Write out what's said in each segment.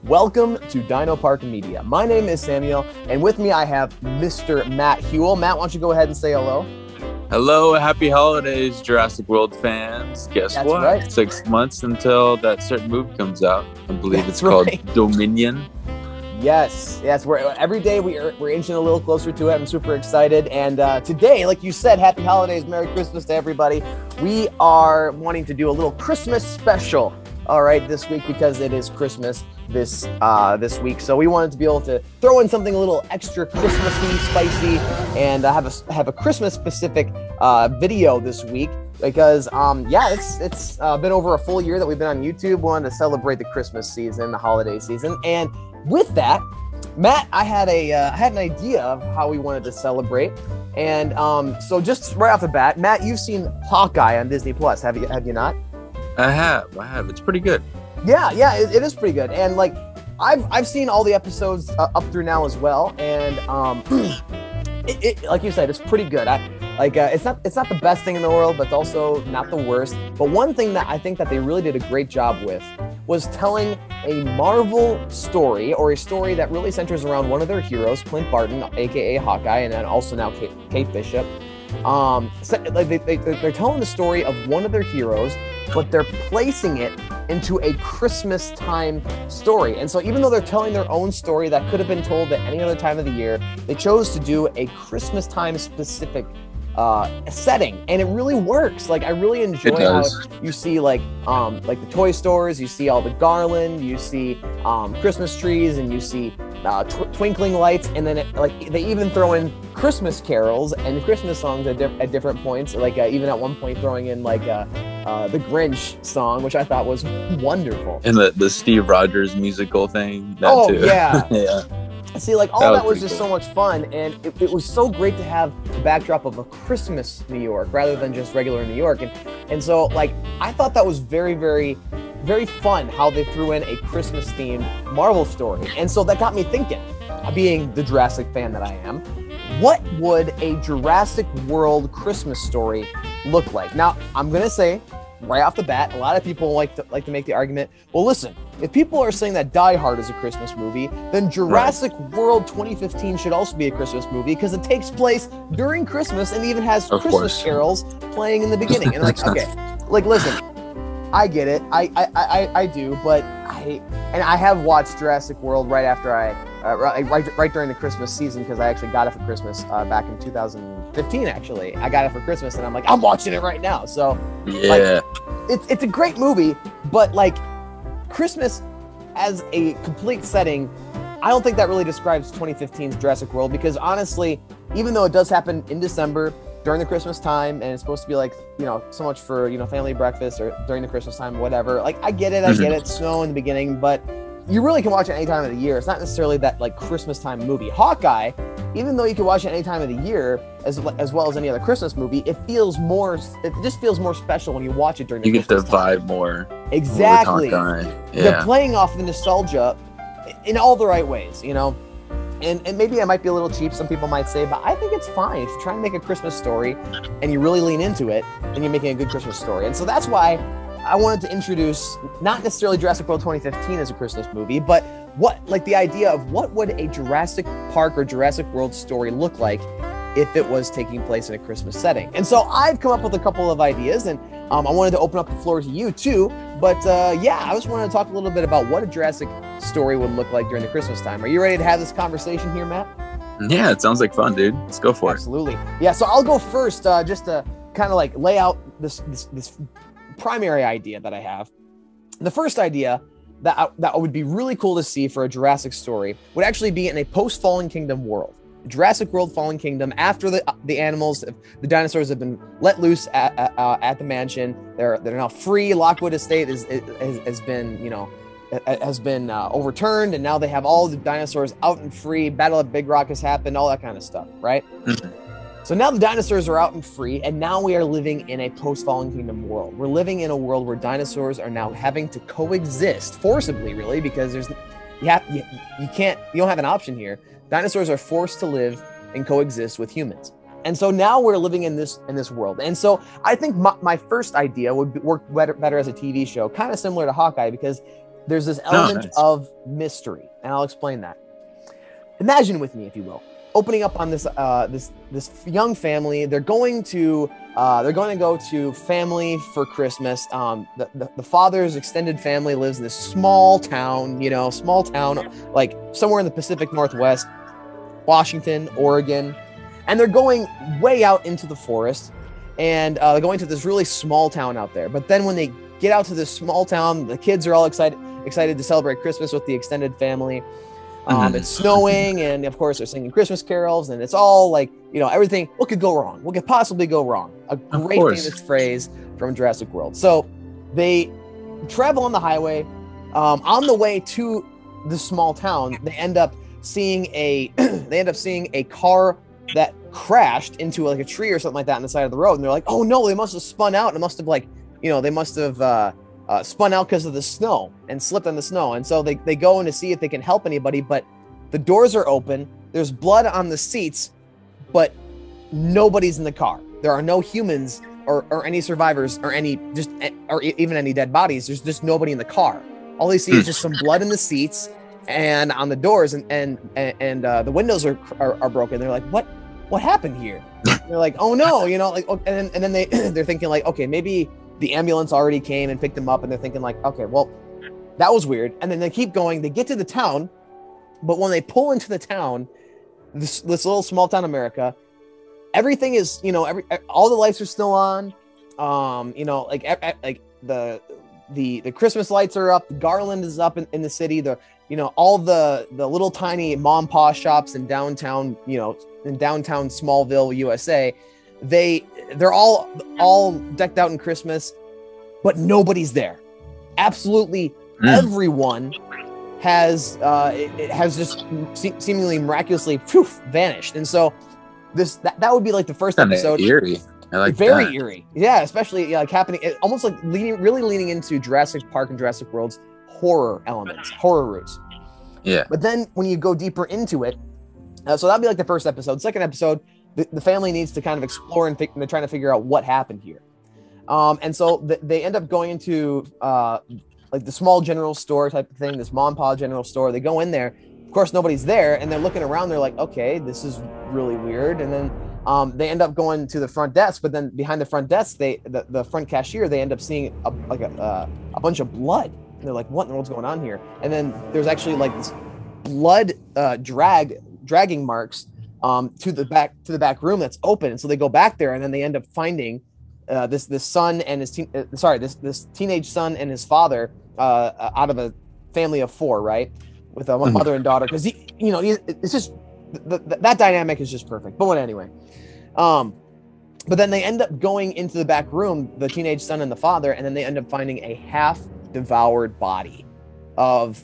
Welcome to Dino Park Media. My name is Samuel, and with me I have Mr. Matt Hewell. Matt, why don't you go ahead and say hello? Hello, happy holidays, Jurassic World fans. Guess That's what? right. 6 months until that certain movie comes out. I believe That's it's called right. Dominion. Yes. Every day we're inching a little closer to it. I'm super excited. And today, like you said, happy holidays, Merry Christmas to everybody. We are wanting to do a little Christmas special, all right, this week because it is Christmas this week. So we wanted to be able to throw in something a little extra Christmassy, spicy, and have a Christmas specific video this week. Because it's been over a full year that we've been on YouTube. We wanted to celebrate the Christmas season, the holiday season, and with that, Matt, I had an idea of how we wanted to celebrate, and so just right off the bat, Matt, you've seen Hawkeye on Disney Plus, have you not? I have. It's pretty good. Yeah, it is pretty good, and like I've seen all the episodes up through now as well, and it like you said, it's pretty good. It's not the best thing in the world, but it's also not the worst. But one thing that I think that they really did a great job with was telling a Marvel story, or a story that really centers around one of their heroes, Clint Barton, aka Hawkeye, and then also now Kate Bishop. They're telling the story of one of their heroes, but they're placing it into a Christmas time story. And so even though they're telling their own story that could have been told at any other time of the year, they chose to do a Christmas time specific setting, and it really works. Like, I really enjoy how you see like the toy stores, you see all the garland, you see Christmas trees, and you see twinkling lights, and then they even throw in Christmas carols and Christmas songs at different points, like even at one point throwing in like the Grinch song, which I thought was wonderful, And the Steve Rogers musical thing. Too. Yeah. See, like all that was just so much fun, and it was so great to have the backdrop of a Christmas New York rather than just regular New York, and so like I thought that was very, very, very fun how they threw in a Christmas themed Marvel story, and so that got me thinking, being the Jurassic fan that I am, what would a Jurassic World Christmas story look like? Now, I'm gonna say right off the bat, a lot of people like to make the argument, well, listen, if people are saying that Die Hard is a Christmas movie, then Jurassic World 2015 should also be a Christmas movie because it takes place during Christmas and even has Christmas carols playing in the beginning. And like, okay, like listen, I get it, I do, but I have watched Jurassic World right after right during the Christmas season, because I actually got it for Christmas back in 2015. Actually, I got it for Christmas, and I'm like, I'm watching it right now. So yeah, like, it's a great movie, but like Christmas as a complete setting, I don't think that really describes 2015's Jurassic World, because honestly, even though it does happen in December during the Christmas time, and it's supposed to be like, so much for, family breakfast or during the Christmas time, whatever. Like, I get it, snow in the beginning, but you really can watch it any time of the year. It's not necessarily that like Christmas time movie. Hawkeye, even though you can watch it any time of the year, as well as any other Christmas movie, it just feels more special when you watch it during the Christmas time. You get the vibe more. Exactly. Yeah. They're playing off the nostalgia in all the right ways, And maybe I might be a little cheap, some people might say, but I think it's fine. If you try and make a Christmas story and you really lean into it, then you're making a good Christmas story. And so that's why I wanted to introduce not necessarily Jurassic World 2015 as a Christmas movie, but the idea of what would a Jurassic Park or Jurassic World story look like if it was taking place in a Christmas setting. And so I've come up with a couple of ideas, and I wanted to open up the floor to you too. But I just wanted to talk a little bit about what a Jurassic story would look like during the Christmas time. Are you ready to have this conversation here, Matt? Yeah, it sounds like fun, dude. Let's go for it. Absolutely. Yeah, so I'll go first, just to kind of like lay out this primary idea that I have. The first idea that would be really cool to see for a Jurassic story would actually be in a post-Fallen Kingdom world. Jurassic World Fallen Kingdom, after the animals, the dinosaurs have been let loose at the mansion. They're now free. Lockwood Estate has been overturned, and now they have all the dinosaurs out and free. Battle of Big Rock has happened, all that kind of stuff, right? So now the dinosaurs are out and free, and now we are living in a post-Fallen Kingdom world. We're living in a world where dinosaurs are now having to coexist forcibly, really, because you don't have an option here. Dinosaurs are forced to live and coexist with humans. And so now we're living in this world. And so I think my first idea would work better as a TV show, kind of similar to Hawkeye, because there's this element of mystery, and I'll explain that. Imagine with me, if you will, opening up on this this young family. They're going to go to family for Christmas. The father's extended family lives in this small town, like somewhere in the Pacific Northwest, Washington, Oregon, and they're going way out into the forest, and they're going to this really small town out there. But then when they get out to this small town, the kids are all excited to celebrate Christmas with the extended family. It's snowing, and of course they're singing Christmas carols, and it's all like, everything. What could go wrong? What could possibly go wrong? A great famous phrase from Jurassic World. So they travel on the highway. On the way to the small town, they end up seeing a car that crashed into like a tree or something like that on the side of the road, and they're like, oh no, they must have spun out, and it must have spun out because of the snow and slipped on the snow. And so they go in to see if they can help anybody, but the doors are open. There's blood on the seats, but nobody's in the car. There are no humans or any survivors or even any dead bodies. There's just nobody in the car. All they see is just some blood in the seats and on the doors, and the windows are broken. They're like, what happened here? And they're like, oh no, and then they're thinking like, okay, maybe the ambulance already came and picked them up, and they're thinking like, okay, well, that was weird. And then they keep going. They get to the town, but when they pull into the town, this little small town America, everything is, all the lights are still on. Like the Christmas lights are up. The garland is up in the city. All the little tiny mom and pop shops in downtown, in downtown Smallville, USA, they're all decked out in Christmas, but nobody's there. Absolutely everyone has just seemingly miraculously vanished. And so that would be like the first episode. Eerie. I like very that. Eerie. Yeah, especially like happening, almost like really leaning into Jurassic Park and Jurassic World's horror elements, horror roots. Yeah. But then when you go deeper into it, so that'd be like the first episode. Second episode, the family needs to kind of explore and they're trying to figure out what happened here. And so they end up going into like the small general store type of thing, this mom and pop general store. They go in there. Of course, nobody's there, and they're looking around. They're like, okay, this is really weird. And then they end up going to the front desk, but then behind the front desk, the front cashier, they end up seeing a bunch of blood. And they're like, what in the world's going on here? And then there's actually like this blood dragging marks to the back room that's open. And so they go back there, and then they end up finding this son and his this teenage son and his father out of a family of four, right, with a mother and daughter, because it's just that dynamic is just perfect. But anyway, but then they end up going into the back room, the teenage son and the father, and then they end up finding a half devoured body of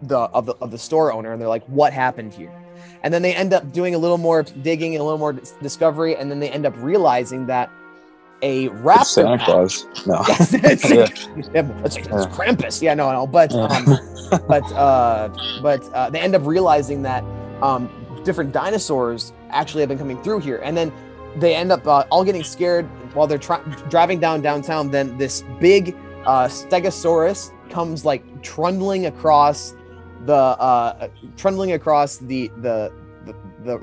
the store owner, and they're like, what happened here? And then they end up doing a little more digging and a little more discovery, and then they end up realizing that a raptor. It's Santa Claus. No. It's Krampus. Yeah, no. But they end up realizing that different dinosaurs actually have been coming through here, and then they end up all getting scared while they're driving downtown. Then this big Stegosaurus comes like trundling across the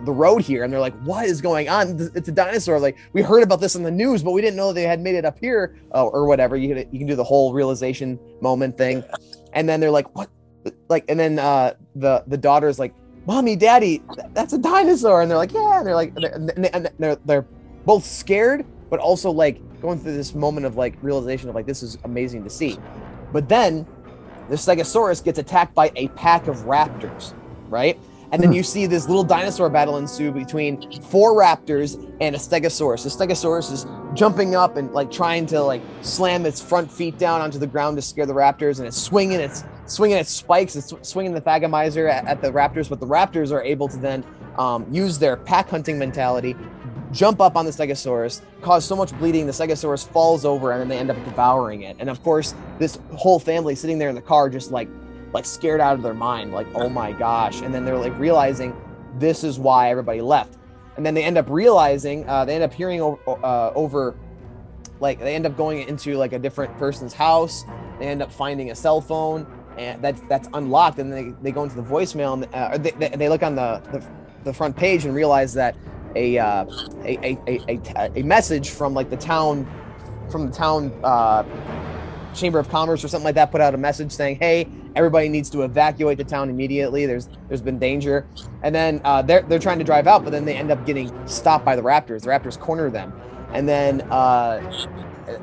road here, and they're like, what is going on? It's a dinosaur. Like, we heard about this in the news, but we didn't know they had made it up here, or whatever. You can do the whole realization moment thing. And then they're like, what? Like, and then the daughter's like, mommy, daddy, that's a dinosaur. And they're like, yeah. And they're like, they're both scared, but also like going through this moment of like realization of like, this is amazing to see. But then the Stegosaurus gets attacked by a pack of raptors, right? And then you see this little dinosaur battle ensue between 4 raptors and a Stegosaurus. The Stegosaurus is jumping up and like trying to like slam its front feet down onto the ground to scare the raptors, and it's swinging its spikes, it's swinging the Thagomizer at the raptors. But the raptors are able to then use their pack hunting mentality, jump up on the Stegosaurus, cause so much bleeding, the Stegosaurus falls over, and then they end up devouring it. And of course, this whole family sitting there in the car just like scared out of their mind, like, oh my gosh. And then they're like realizing this is why everybody left. And then they end up realizing, they end up hearing over, like, they end up going into like a different person's house. They end up finding a cell phone, and that's unlocked, and they go into the voicemail, and they look on the front page and realize that a message from like the town Chamber of Commerce or something like that put out a message saying, hey, everybody needs to evacuate the town immediately. There's been danger. And then they're trying to drive out, but then they end up getting stopped by the Raptors. The Raptors corner them. And then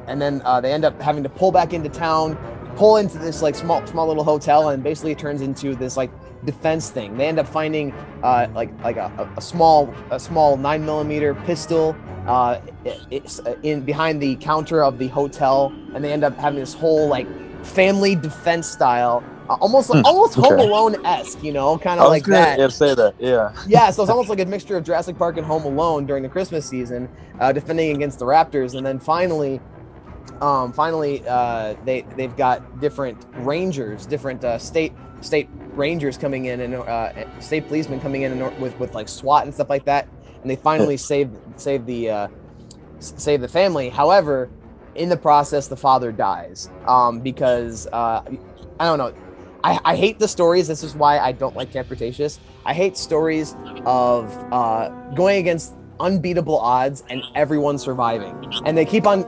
they end up having to pull back into town, pull into this like small little hotel, and basically it turns into this like defense thing. They end up finding a small 9mm pistol it's in behind the counter of the hotel, and they end up having this whole like family defense style, almost Home Alone-esque, kind of like that. Yeah, say that. Yeah, so it's almost like a mixture of Jurassic Park and Home Alone during the Christmas season, defending against the Raptors, and then finally, they've got different rangers, different state rangers coming in, and state policemen coming in and with like SWAT and stuff like that, and they finally save the family. However, in the process, the father dies because I don't know. I hate the stories. This is why I don't like Camp Cretaceous. I hate stories of going against unbeatable odds and everyone surviving, and they keep on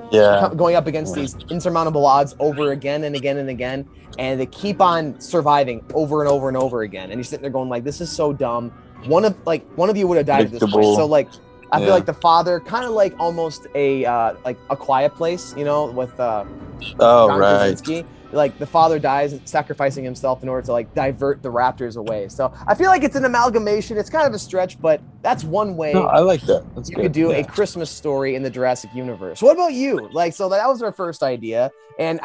going up against these insurmountable odds over again and again and again, and they keep on surviving over and over and over again, and you're sitting there going like, this is so dumb. One of you would have died at this point. So like I feel like the father, kind of like almost a Quiet Place, with John Krasinski. Like the father dies sacrificing himself in order to like divert the Raptors away. So I feel like it's an amalgamation. It's kind of a stretch, but that's one way. No, I like that. That's you good. could do a Christmas story in the Jurassic universe. What about you? Like, so that was our first idea. And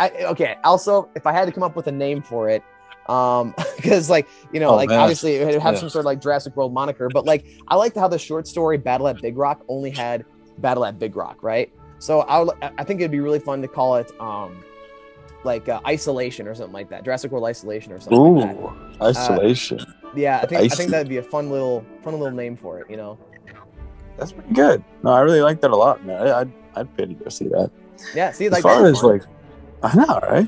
also, if I had to come up with a name for it, because obviously it would have some sort of like Jurassic World moniker, but like I liked how the short story Battle at Big Rock only had Battle at Big Rock, right? So I think it'd be really fun to call it Isolation or something like that. Jurassic World Isolation or something like that. Isolation. I think that'd be a fun little name for it, That's pretty good. No, I really like that a lot, man. I'd pay to go see that. Yeah, see, as far as like, I know, right?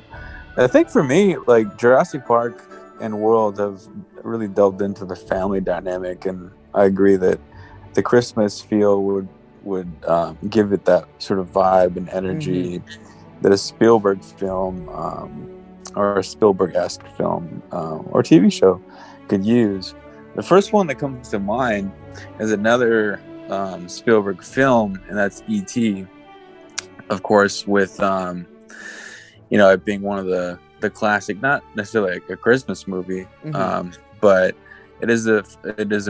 I think for me, like Jurassic Park and World have really delved into the family dynamic, and I agree that the Christmas feel would give it that sort of vibe and energy that a Spielberg film or a Spielberg-esque film or TV show could use. The first one that comes to mind is another Spielberg film, and that's E.T., of course, with it being one of the classic, not necessarily like a Christmas movie, but it is a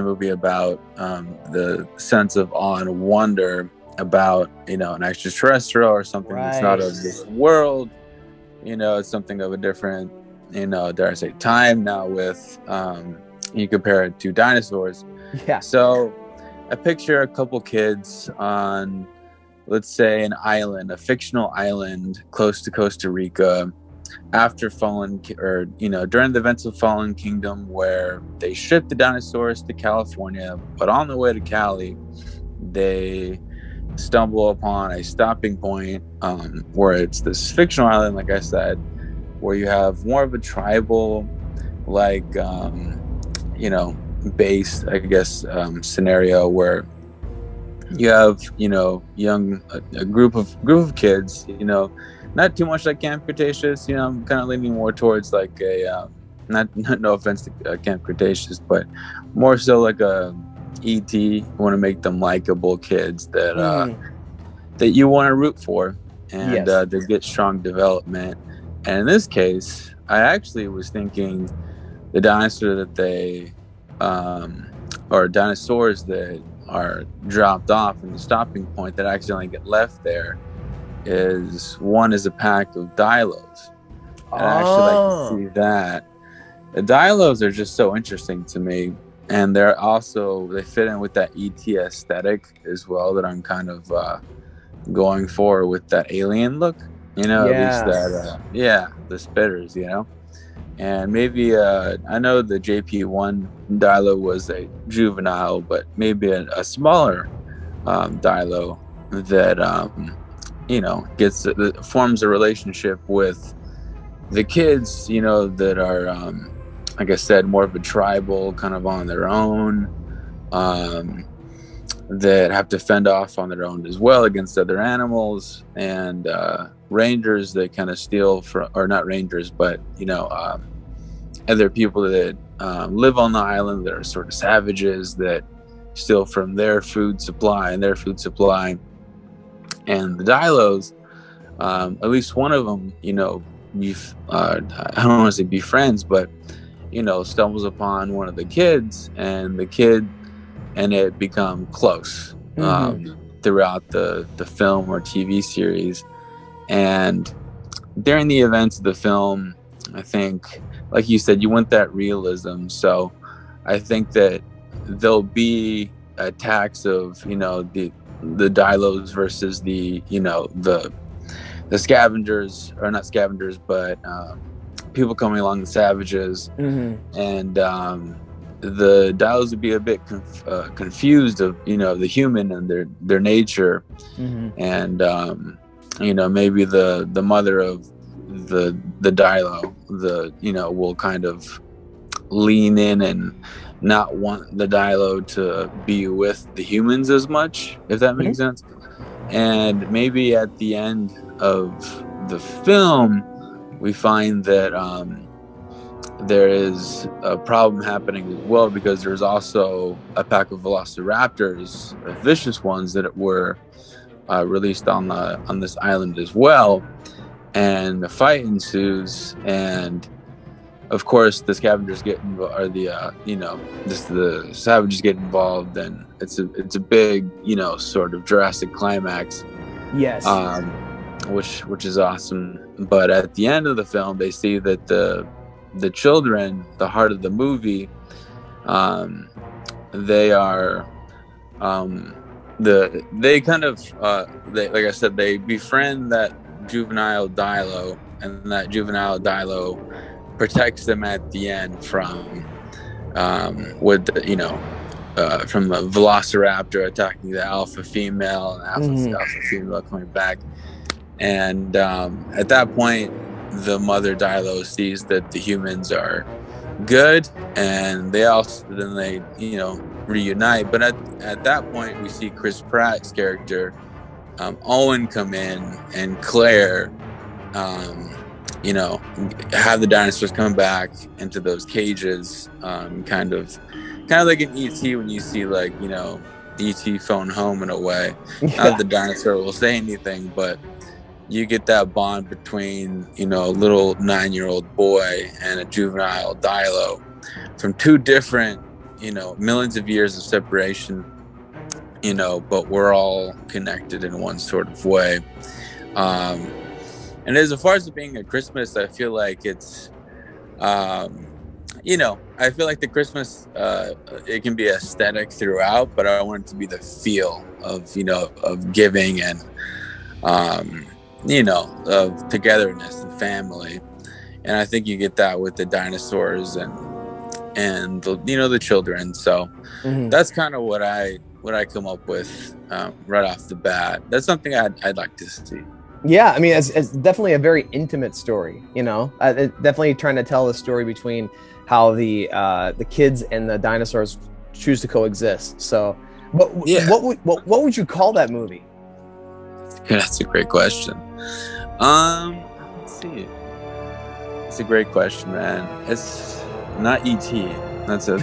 movie about the sense of awe and wonder about an extraterrestrial or something that's not of this world. It's something of a different, dare I say, time now. With you compare it to dinosaurs. Yeah. So I picture a couple kids on, let's say, an island, a fictional island close to Costa Rica, after during the events of Fallen Kingdom, where they shipped the dinosaurs to California, but on the way to Cali, they stumble upon a stopping point where it's this fictional island, like I said, where you have more of a tribal, based, I guess, scenario where you have, a group of kids, not too much like Camp Cretaceous, I'm kind of leaning more towards like a, no offense to Camp Cretaceous, but more so like a E.T. You want to make them likable kids that you want to root for, and they get strong development. And in this case, I actually was thinking the dinosaur that or dinosaurs that are dropped off in the stopping point that accidentally get left there is a pack of Dilos. I actually like to see that. The Dilos are just so interesting to me, and they fit in with that ET aesthetic as well that I'm kind of going for, with that alien look, at least that the spitters, and maybe I know the JP1 Dilo was a juvenile, but maybe a smaller Dilo that forms a relationship with the kids, you know, that are, like I said, more of a tribal, kind of on their own, that have to fend off on their own as well against other animals, and rangers that kind of steal from, or not rangers, but, you know, other people that live on the island that are sort of savages that steal from their food supply and their food supply. And the Dilos, at least one of them, you know, I don't want to say be friends, but, you know, stumbles upon one of the kids, and the kid and it become close throughout the film or TV series. And during the events of the film, I think, like you said, you want that realism. So I think that there'll be attacks of, you know, the Dilos versus the, you know, the scavengers, or not scavengers, but people coming along, the savages. And the Dilos would be a bit confused of, you know, the human and their nature. And you know, maybe the mother of the Dilo, you know, will kind of lean in and not want the Dilo to be with the humans as much, if that makes sense. And maybe at the end of the film, we find that there is a problem happening as well, because there's also a pack of velociraptors, vicious ones, that were released on this island as well. And the fight ensues, and of course the scavengers the savages get involved, and it's a big, you know, sort of Jurassic climax. Yes. Which is awesome. But at the end of the film, they see that the children, the heart of the movie, they are they kind of like I said, they befriend that juvenile Dilo, and that juvenile Dilo protects them at the end from from the velociraptor attacking the alpha female, and alpha female coming back. And at that point, the mother Dilo sees that the humans are good, and they you know, reunite. But at that point, we see Chris Pratt's character, Owen, come in, and Claire, you know, have the dinosaurs come back into those cages, kind of like an ET, when you see, like, you know, ET phone home in a way. Not that the dinosaur will say anything, but you get that bond between, you know, a little 9-year-old boy and a juvenile Dilo from two different, you know, millions of years of separation, you know, but we're all connected in one sort of way. And as far as it being a Christmas, I feel like it's, you know, I feel like the Christmas, it can be aesthetic throughout, but I want it to be the feel of, you know, of giving and, you know, of togetherness and family. And I think you get that with the dinosaurs and the, you know, the children. So that's kind of what I come up with right off the bat. That's something I'd like to see. Yeah, I mean, it's definitely a very intimate story, you know. Definitely trying to tell the story between how the kids and the dinosaurs choose to coexist. So, what would you call that movie? That's a great question. Let's see. It's a great question, man. It's not E.T. That's it.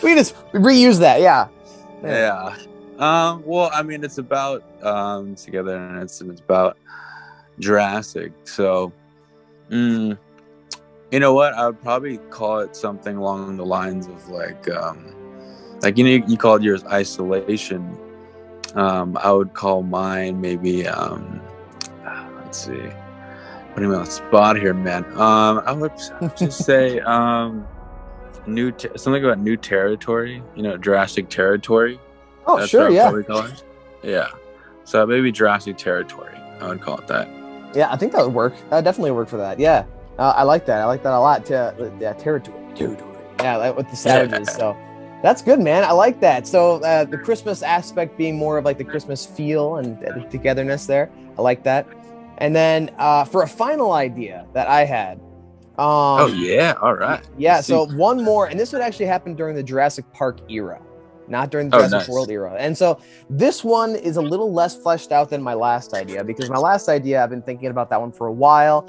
We just reuse that. Yeah. Yeah. Well, I mean, it's about togetherness, and it's about Jurassic. So, you know what? I would probably call it something along the lines of like you know, you called yours Isolation. I would call mine maybe let's see, putting me on the spot here, man. I would just say something about New Territory, you know, Jurassic Territory. Oh, that's sure, yeah. Yeah. So maybe Jurassic Territory, I would call it that. Yeah, I think that would work. That would definitely work for that. Yeah. I like that. I like that a lot. Territory. Yeah, with the savages. Yeah. So that's good, man. I like that. So the Christmas aspect being more of like the Christmas feel and the togetherness there. I like that. And then for a final idea that I had. Oh yeah, all right. Yeah, so one more, and this would actually happen during the Jurassic Park era, not during the Jurassic World era. And so this one is a little less fleshed out than my last idea, because my last idea, I've been thinking about that one for a while.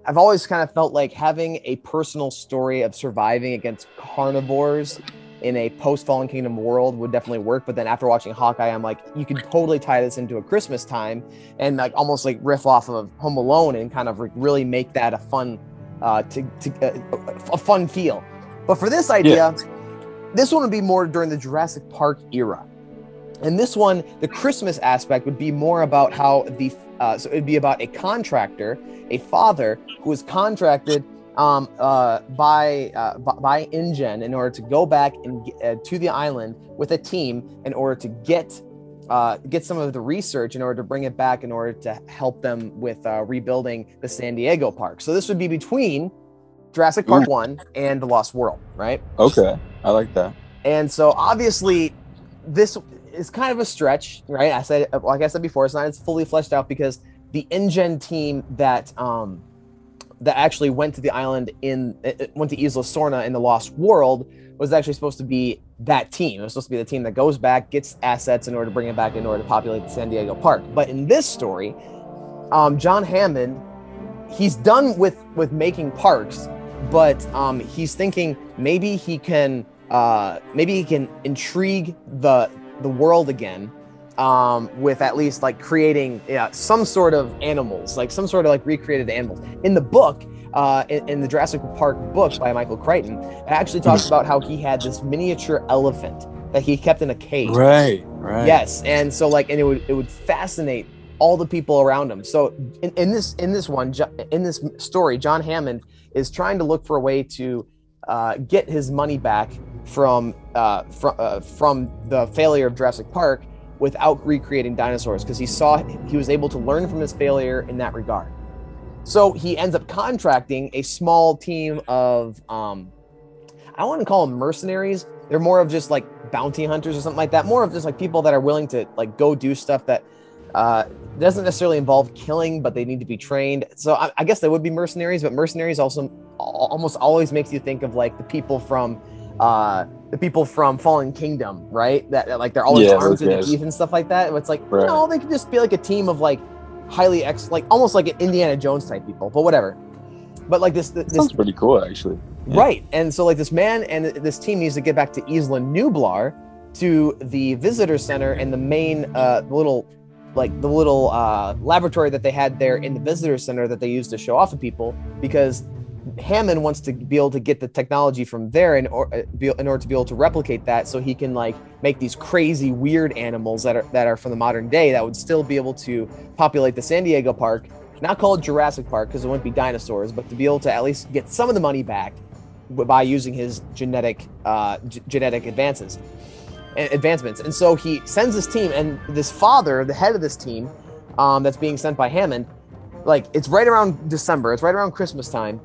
I've always kind of felt like having a personal story of surviving against carnivores in a post-Fallen Kingdom world would definitely work. But then after watching Hawkeye, I'm like, you could totally tie this into a Christmas time and like almost like riff off of Home Alone and kind of really make that a fun, a fun feel. But for this idea, this one would be more during the Jurassic Park era. And this one, the Christmas aspect would be more about how so it'd be about a contractor, a father who was contracted by InGen in order to go back and to the island with a team in order to get some of the research in order to bring it back in order to help them with rebuilding the San Diego park. So this would be between Jurassic Park 1 and The Lost World, right? Okay, I like that. And so obviously this is kind of a stretch, right? Like I said before, it's not as fully fleshed out because the InGen team that actually went to the island went to Isla Sorna in The Lost World was actually supposed to be that team. It was supposed to be the team that goes back, gets assets in order to bring it back in order to populate the San Diego park. But in this story, John Hammond, he's done with making parks, but he's thinking maybe he can intrigue the world again with at least like creating some sort of animals, like some sort of like recreated animals. In the book, in the Jurassic Park book by Michael Crichton, it actually talks about how he had this miniature elephant that he kept in a cage. Right. Yes, and so like, and it would fascinate all the people around him. So in this story, John Hammond is trying to look for a way to get his money back from the failure of Jurassic Park without recreating dinosaurs, because he was able to learn from his failure in that regard. So he ends up contracting a small team of I wouldn't call them mercenaries. They're more of just like bounty hunters or something like that. More of just like people that are willing to like go do stuff that doesn't necessarily involve killing, but they need to be trained. So I guess they would be mercenaries, but mercenaries also almost always makes you think of like the people from Fallen Kingdom, right? That like they're always armed to the teeth and stuff like that. It's like, no, they could just be like a team of like highly like almost like an Indiana Jones type people, but whatever. But like this sounds pretty cool, actually. Yeah. Right. And so like this man and this team needs to get back to Isla Nublar, to the visitor center and the main the little laboratory that they had there in the visitor center that they used to show off to people, because Hammond wants to be able to get the technology from there in order to be able to replicate that, so he can like make these crazy weird animals that are from the modern day that would still be able to populate the San Diego park, not called Jurassic Park because it wouldn't be dinosaurs, but to be able to at least get some of the money back by using his genetic advancements. And so he sends this team, and this father, the head of this team, that's being sent by Hammond, like it's right around December, it's right around Christmas time,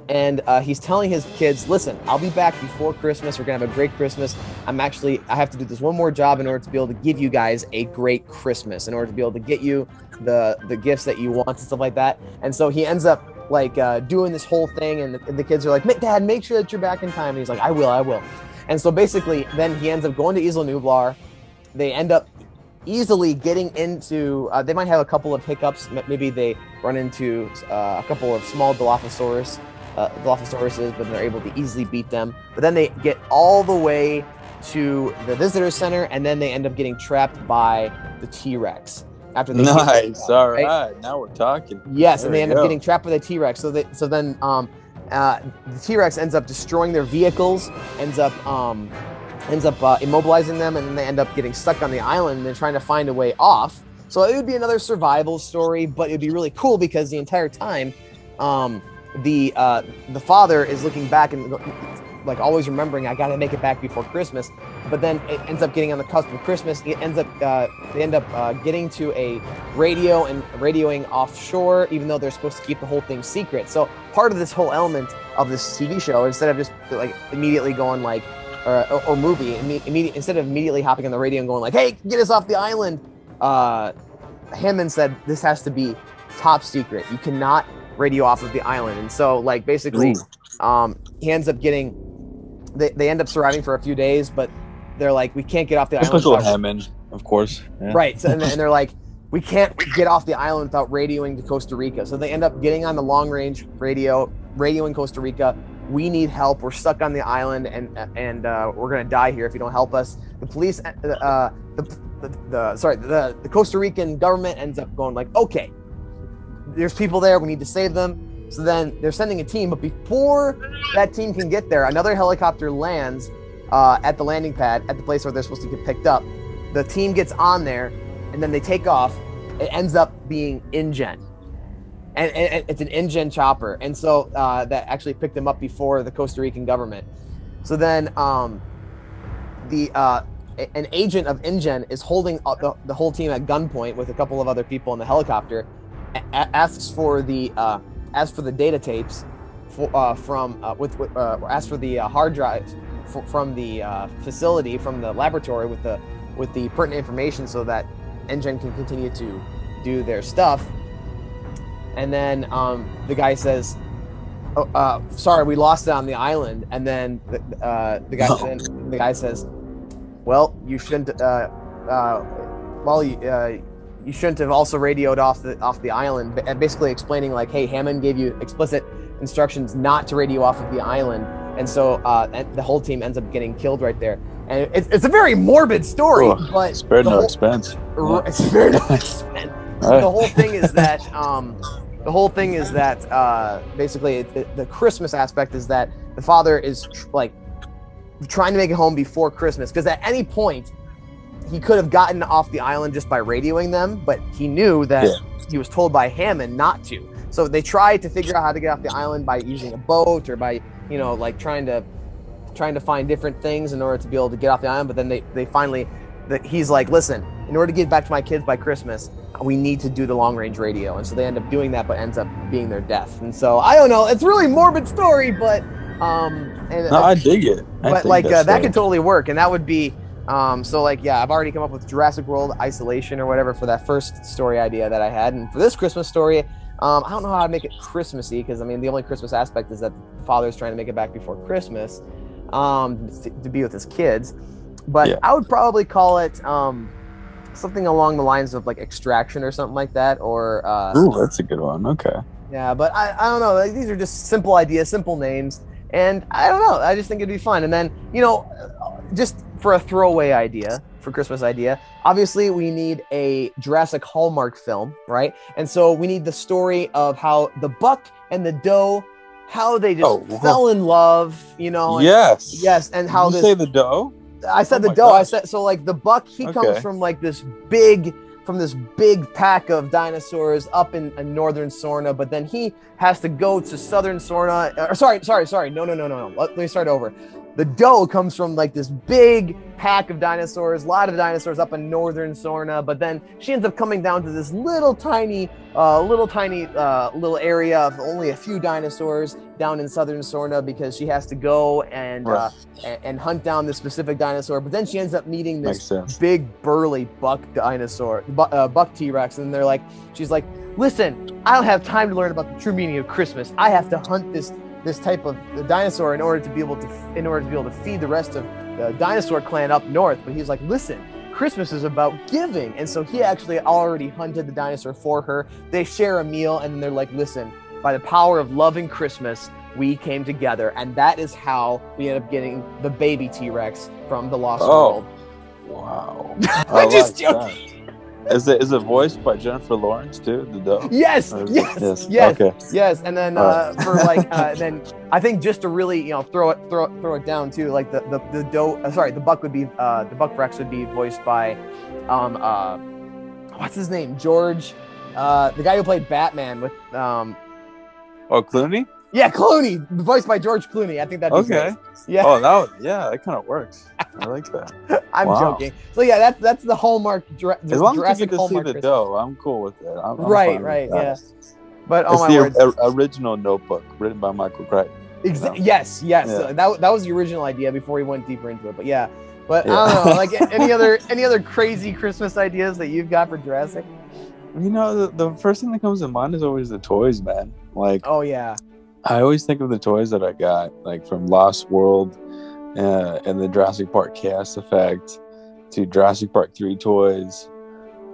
and he's telling his kids, listen, I'll be back before Christmas. We're gonna have a great Christmas. I have to do this one more job in order to be able to give you guys a great Christmas, in order to be able to get you the gifts that you want and stuff like that. And so he ends up like doing this whole thing, and the kids are like, Dad, make sure that you're back in time. And he's like, I will. And so basically, then he ends up going to Isla Nublar. They end up easily getting into, they might have a couple of hiccups. Maybe they run into a couple of small Dilophosaurus, but they're able to easily beat them. But then they get all the way to the visitor center, and then they end up getting trapped by the T-Rex. After they all right. Now we're talking. Yes, and they end up getting trapped by the T-Rex. So then the T-Rex ends up destroying their vehicles, ends up immobilizing them, and then they end up getting stuck on the island and then trying to find a way off. So it would be another survival story, but it'd be really cool because the entire time, the father is looking back and like always remembering, I got to make it back before Christmas. But then it ends up getting on the cusp of Christmas. They end up getting to a radio and radioing offshore, even though they're supposed to keep the whole thing secret. So part of this whole element of this TV show, instead of just like immediately going like, or movie, instead of immediately hopping on the radio and going like, hey, get us off the island, Hammond said this has to be top secret. You cannot radio off of the island. And so like basically he ends up getting, they end up surviving for a few days, but they're like, we can't get off the island. Typical Hammond, of course. Yeah. Right. So, and they're like, we can't get off the island without radioing to Costa Rica. So they end up getting on the long range radio in Costa Rica. We need help. We're stuck on the island, and we're gonna die here if you don't help us. The police, the Costa Rican government ends up going like, okay, there's people there. We need to save them. So then they're sending a team, but before that team can get there, another helicopter lands at the landing pad at the place where they're supposed to get picked up. The team gets on there, and then they take off. It ends up being InGen. And it's an InGen chopper. And so that actually picked them up before the Costa Rican government. So then an agent of InGen is holding the whole team at gunpoint with a couple of other people in the helicopter, asks for the data tapes asks for the hard drives from the facility, from the laboratory with the pertinent information so that InGen can continue to do their stuff. And then the guy says, "Oh, sorry, we lost it on the island." And then the guy says, "Well, you shouldn't. You shouldn't have also radioed off the island." And basically explaining like, "Hey, Hammond gave you explicit instructions not to radio off of the island." And so the whole team ends up getting killed right there. And it's a very morbid story, but spared no expense. It's spared no expense. Right. The whole thing is that basically the Christmas aspect is that the father is like trying to make it home before Christmas, because at any point he could have gotten off the island just by radioing them, but he knew that he was told by Hammond not to. So they tried to figure out how to get off the island by using a boat or by like trying to find different things in order to be able to get off the island. But then they finally, he's like, listen, in order to get back to my kids by Christmas, we need to do the long range radio. And so they end up doing that, but ends up being their death. And so I don't know, it's a really morbid story, but I dig it. But like that could totally work, and that would be so like I've already come up with Jurassic World Isolation or whatever for that first story idea that I had. And for this Christmas story, I don't know how to make it Christmassy, because I mean the only Christmas aspect is that the father's trying to make it back before Christmas to be with his kids. But I would probably call it something along the lines of like Extraction or something like that, or ooh, that's a good one. Okay. Yeah, but I don't know. Like, these are just simple ideas, simple names, and I don't know. I just think it'd be fun. And then just for a throwaway idea, for Christmas idea, obviously we need a Jurassic Hallmark film, right? And so we need the story of how the buck and the doe, how they just fell in love, yes, and how Did you say the doe? I said the doe. Gosh. I said, so like the buck, he comes from like this big pack of dinosaurs up in northern Sorna, but then he has to go to southern Sorna. Sorry. No. Let me start over. The doe comes from like this big pack of dinosaurs, a lot of dinosaurs up in northern Sorna, but then she ends up coming down to this little tiny area of only a few dinosaurs down in southern Sorna, because she has to go and hunt down this specific dinosaur. But then she ends up meeting this big burly buck dinosaur, buck T-Rex, and she's like, listen, I don't have time to learn about the true meaning of Christmas. I have to hunt this type of dinosaur in order to be able to feed the rest of the dinosaur clan up north. But he's like, listen, Christmas is about giving. And so he actually already hunted the dinosaur for her. They share a meal, and they're like, listen, by the power of love and Christmas, we came together. And that is how we end up getting the baby T-Rex from the Lost World. Wow. I'm just joking. Is it voiced by Jennifer Lawrence too? The doe? Yes. Okay. Yes. And then for then I think just to really throw it down too, like the doe. The buck would be the buck Rex would be voiced by what's his name? George, the guy who played Batman with Clooney. Yeah, Clooney, voiced by George Clooney. I think that'd be okay. Great. Yeah. Oh, that kind of works. I like that. I'm joking. So yeah, that's the Hallmark. As long as you get to see the doe, I'm cool with it. I'm right. Yeah. But it's the original Notebook, written by Michael Crichton. Yes. Yeah. That was the original idea before we went deeper into it. But yeah. But I don't know. Like any other crazy Christmas ideas that you've got for Jurassic? You know, the first thing that comes to mind is always the toys, man. Like, Oh yeah. I always think of the toys that I got, like from Lost World and the Jurassic Park Chaos Effect to Jurassic Park 3 toys.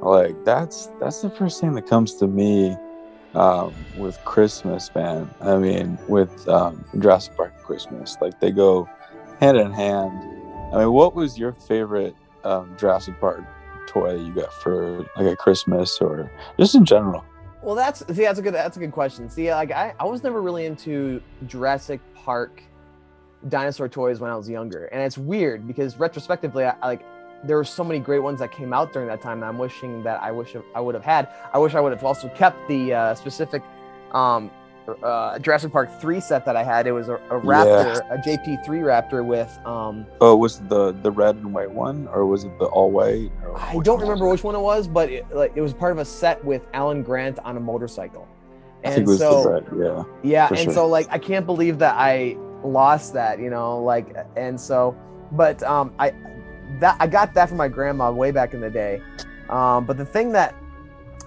Like, that's the first thing that comes to me with Christmas, man. I mean, with Jurassic Park Christmas. Like, they go hand in hand. I mean, what was your favorite Jurassic Park toy that you got for like a Christmas or just in general? Well, that's a good question. See, like I was never really into Jurassic Park dinosaur toys when I was younger, and it's weird because retrospectively, there were so many great ones that came out during that time that I'm wishing that I would have had. I wish I would have also kept the specific Jurassic Park 3 set that I had. It was a Raptor, a JP3 Raptor with Oh, was it the red and white one, or was it the all white? I don't remember which one it was, but it was part of a set with Alan Grant on a motorcycle. And I think it was the red, yeah, and sure. So like I can't believe that I lost that, and so, but I got that from my grandma way back in the day. But the thing that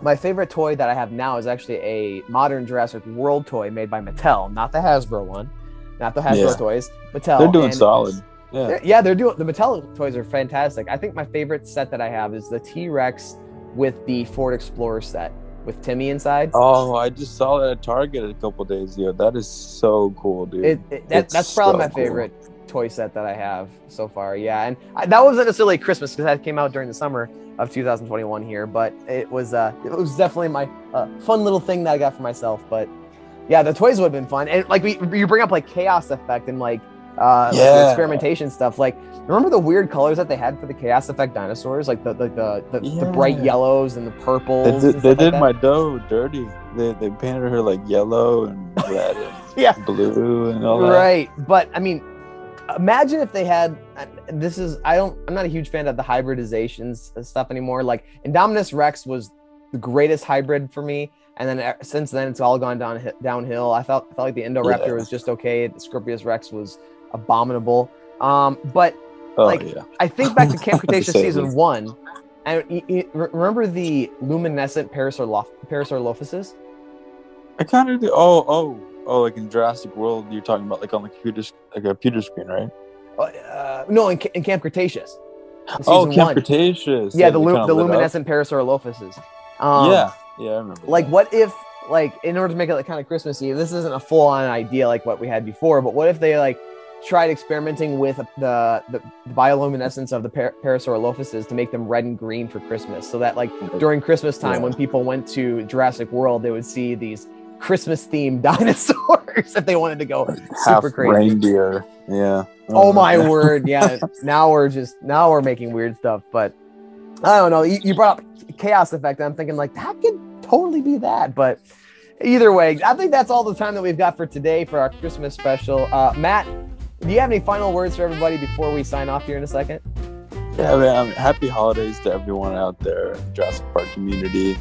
my favorite toy that I have now is actually a modern Jurassic World toy made by Mattel, not the Hasbro one, not the Hasbro toys. Mattel. They're doing solid. They're doing the Mattel toys are fantastic. I think my favorite set that I have is the T-Rex with the Ford Explorer set with Timmy inside. Oh, I just saw that at Target a couple days ago. That is so cool, dude. That's probably my favorite toy set that I have so far. Yeah, and that wasn't necessarily Christmas because that came out during the summer of 2021 here, but it was definitely my fun little thing that I got for myself. But yeah, the toys would have been fun, and like you bring up like Chaos Effect and like the experimentation stuff. Like, remember the weird colors that they had for the Chaos Effect dinosaurs, like the bright yellows and the purples. They did my doe dirty. They painted her like yellow and red and blue and all that. Right, but I mean, imagine if they had. I'm not a huge fan of the hybridizations stuff anymore. Like Indominus Rex was the greatest hybrid for me, and then since then it's all gone downhill. I felt like the Indoraptor was just okay. The Scorpius Rex was abominable. But I think back to Camp Cretaceous season 1, and remember the luminescent Parasaurolophuses? I kind of do. Oh, like in Jurassic World, you're talking about like on the computer, like a computer screen, right? No, in Camp Cretaceous. Camp Cretaceous. Yeah, the luminescent Parasaurolophuses. Yeah, I remember. Like, what if, like, in order to make it like kind of Christmassy, this isn't a full-on idea like what we had before, but what if they like tried experimenting with the bioluminescence of the Parasaurolophuses to make them red and green for Christmas, so that like during Christmas time when people went to Jurassic World, they would see these Christmas-themed dinosaurs if they wanted to go super crazy. Reindeer, yeah. Oh my word, yeah. Now we're making weird stuff, but I don't know. You brought up Chaos Effect, and I'm thinking like that could totally be that, but either way, I think that's all the time that we've got for today for our Christmas special. Matt, do you have any final words for everybody before we sign off here in a second? Yeah, man. Happy holidays to everyone out there in the Jurassic Park community.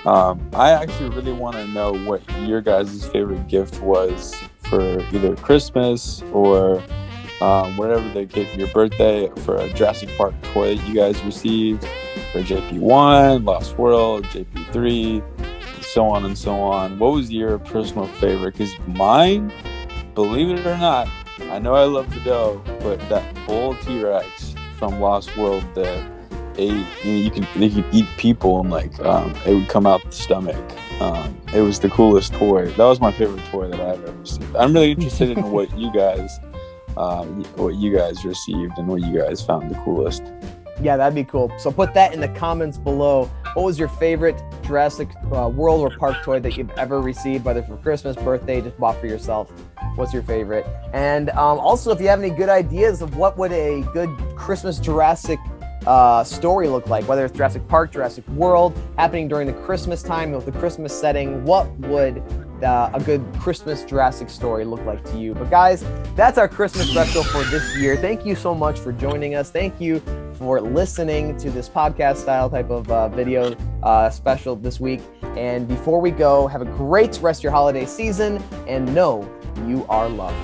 I actually really want to know what your guys' favorite gift was for either Christmas or whatever they get your birthday, for a Jurassic Park toy that you guys received for JP1, Lost World, JP3, so on and so on. What was your personal favorite? Because mine, believe it or not, I know I love the dough, but that bull T-Rex from Lost World that ate, they could eat people, and like it would come out the stomach. It was the coolest toy. That was my favorite toy that I've ever received. I'm really interested in what you guys received and what you guys found the coolest. Yeah, that'd be cool. So put that in the comments below. What was your favorite Jurassic World or Park toy that you've ever received, whether for Christmas, birthday, just bought for yourself? What's your favorite? And also, if you have any good ideas of what would a good Christmas Jurassic story look like, whether it's Jurassic Park, Jurassic World, happening during the Christmas time with the Christmas setting, what would a good Christmas Jurassic story look like to you? But guys, that's our Christmas special for this year. Thank you so much for joining us. Thank you for listening to this podcast style type of video special this week. And before we go, have a great rest of your holiday season, and know you are loved.